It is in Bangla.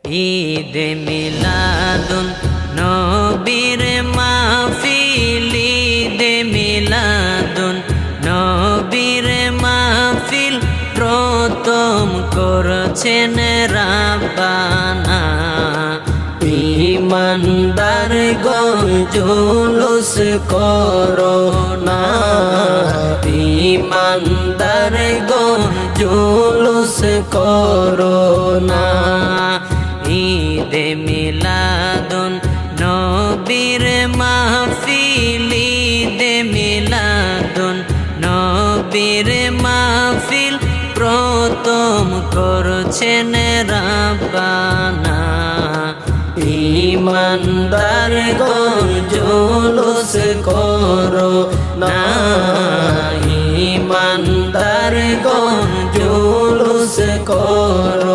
ঈদে মিলাদুন নবীর মাহফিল, ঈদে মিলাদুন নবীর মাহফিল প্রথম করছেন রাব্বানা। ঈমানদার গণ জুলুস করো না, ঈমানদার গণ জুলুস করো না। ঈদে মিলাদুন নবীর মাহফিল, ঈদে মিলাদুন নবীর মাহফিল প্রথম করছেন রাব্বানা। ঈমানদার গণ জুলুস করো না, ঈমানদার গণ জুলুস করো